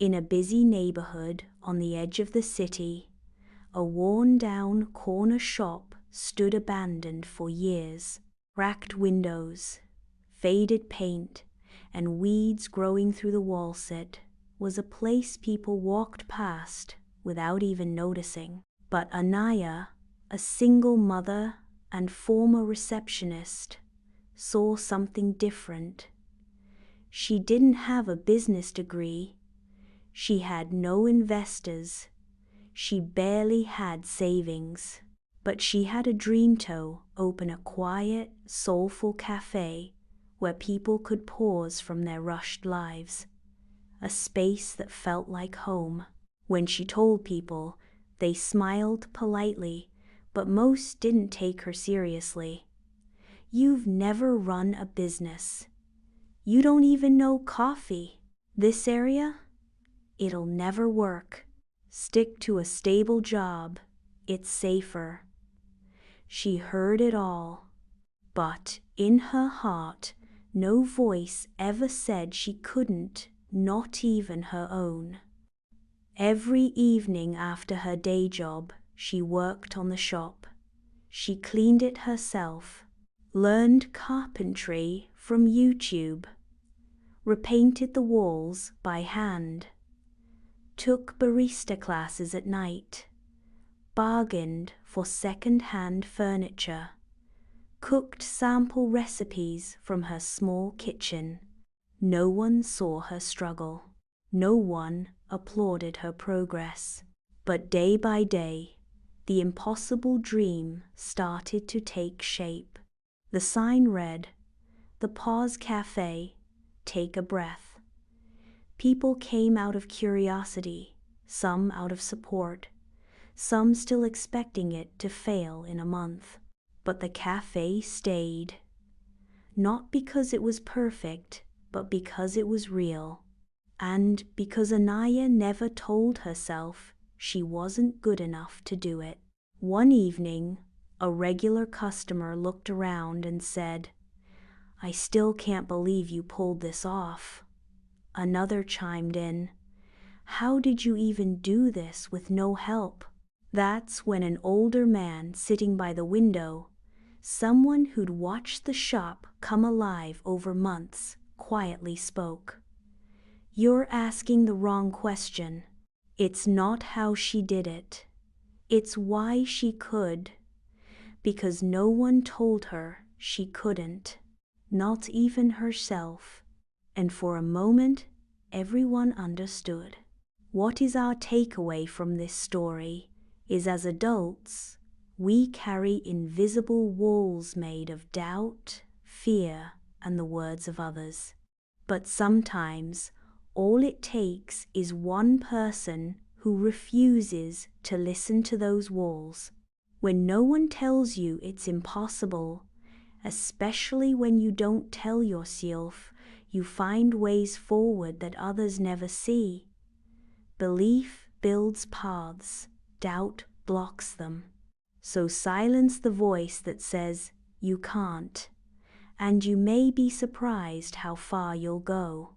In a busy neighborhood on the edge of the city, a worn-down corner shop stood abandoned for years. Cracked windows, faded paint, and weeds growing through the wallset was a place people walked past without even noticing. But Anaya, a single mother and former receptionist, saw something different. She didn't have a business degree. She had no investors. She barely had savings. But she had a dream to open a quiet, soulful café where people could pause from their rushed lives. A space that felt like home. When she told people, they smiled politely, but most didn't take her seriously. "You've never run a business. You don't even know coffee. This area? It'll never work. Stick to a stable job. It's safer." She heard it all, but in her heart, no voice ever said she couldn't, not even her own. Every evening after her day job, she worked on the shop. She cleaned it herself, learned carpentry from YouTube, repainted the walls by hand, took barista classes at night, bargained for second-hand furniture, cooked sample recipes from her small kitchen. No one saw her struggle. No one applauded her progress. But day by day, the impossible dream started to take shape. The sign read, "The Pause Cafe, take a breath." People came out of curiosity, some out of support, some still expecting it to fail in a month. But the cafe stayed. Not because it was perfect, but because it was real. And because Anaya never told herself she wasn't good enough to do it. One evening, a regular customer looked around and said, "I still can't believe you pulled this off." Another chimed in, "How did you even do this with no help?" That's when an older man sitting by the window, someone who'd watched the shop come alive over months, quietly spoke. "You're asking the wrong question. It's not how she did it. It's why she could. Because no one told her she couldn't. Not even herself." And for a moment, everyone understood. What is our takeaway from this story is, as adults, we carry invisible walls made of doubt, fear, and the words of others. But sometimes, all it takes is one person who refuses to listen to those walls. When no one tells you it's impossible, especially when you don't tell yourself, you find ways forward that others never see. Belief builds paths, doubt blocks them. So silence the voice that says, "You can't," and you may be surprised how far you'll go.